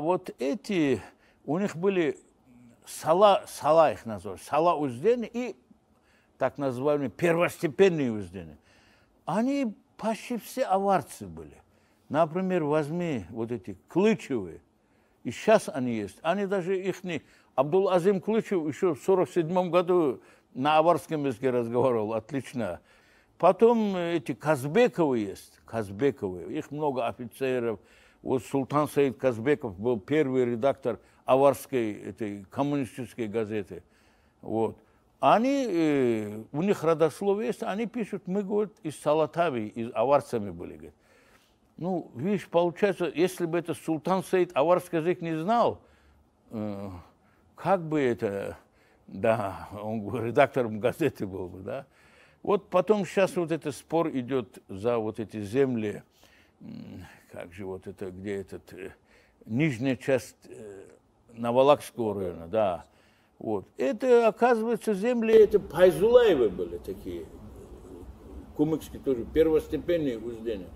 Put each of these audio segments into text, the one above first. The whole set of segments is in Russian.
Вот эти, у них были сала их называют, сала уздени и так называемые первостепенные уздени. Они почти все аварцы были. Например, возьми вот эти Клычевые, и сейчас они есть. Они даже их не... Абдул-Азим Клычев еще в 1947 году на аварском языке разговаривал, отлично. Потом эти Казбековы есть, Казбековы, их много офицеров. Вот Султан Саид Казбеков был первый редактор аварской этой коммунистической газеты. Вот. Они, у них родословие есть, они пишут, мы, говорят, из Салатави, из аварцами были. Говорят. Ну, видишь, получается, если бы это Султан Саид аварский язык не знал, как бы это, да, он редактором газеты был бы, да. Вот потом сейчас вот этот спор идет за вот эти земли, как же вот это, где этот, нижняя часть Навалакского района, да. Вот. Это, оказывается, земли, это Пайзулаевы были такие, кумыкские тоже, первостепенные уздения.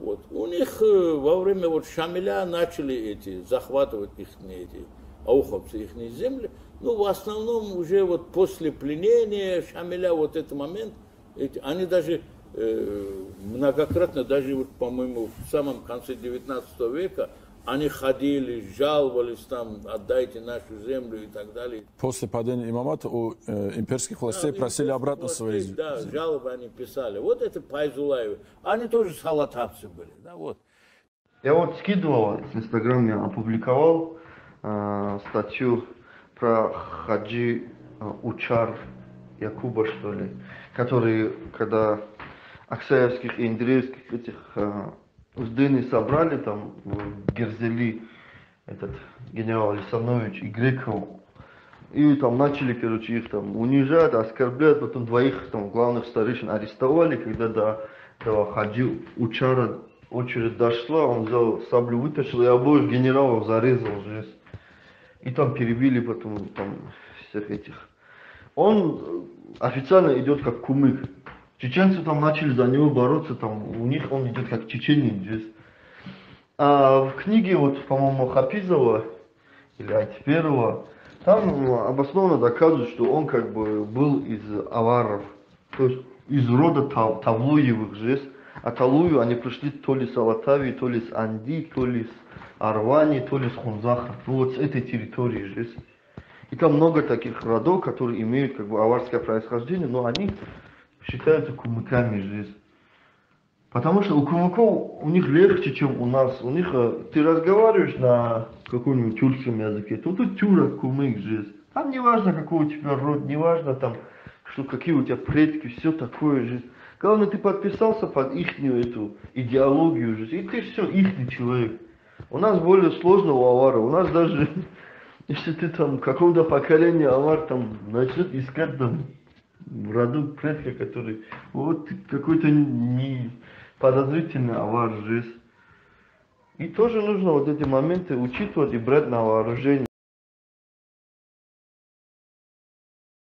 Вот. У них во время вот Шамиля начали эти, захватывать их, эти, ауховцы, их земли. Ну, в основном уже вот после пленения Шамиля, вот этот момент, эти, они даже многократно, даже, вот, по-моему, в самом конце 19 века, они ходили, жаловались там, отдайте нашу землю и так далее. После падения имамата у имперских властей просили обратно свои земли. Да, жалобы они писали. Вот это Пайзулаевы. Они тоже салатовцы были. Да, вот. Я вот скидывал, в Инстаграме опубликовал статью про Хаджи Учар Якуба, что ли, который, когда Аксаевских и Андреевских этих уздыни собрали там в Герзели, этот генерал Александрович и Греков, и там начали, короче, их там унижать, оскорблять, потом двоих там главных старейшин арестовали, когда до Хаджи Учара очередь дошла, он взял саблю, вытащил и обоих генералов зарезал жесть. И там перебили потом там всех этих. Он официально идет как кумык. Чеченцы там начали за него бороться, там у них он идет как чеченин жесть. А в книге, вот, по-моему, Хафизова или Айтиперова, там обоснованно доказывают, что он как бы был из аваров, то есть из рода Тавлуевых жесть. А Талую они пришли то ли с Алатави, то ли с Анди, то ли с Арвани, то ли с Хунзаха. Ну вот с этой территории жесть. И там много таких родов, которые имеют как бы аварское происхождение, но они считаются кумыками жесть. Потому что у кумыков у них легче, чем у нас. У них ты разговариваешь на каком-нибудь тюркском языке, то тут тюрок, кумык жесть. Там не важно, какой у тебя род, не важно там, что какие у тебя предки, все такое жесть. Главное, ты подписался под ихнюю эту идеологию же, и ты все, ихний человек. У нас более сложно у авара. У нас даже, если ты там какого-то поколения авар там начнет искать там в роду предка, который вот какой-то не подозрительный авар жизнь. И тоже нужно вот эти моменты учитывать и брать на вооружение.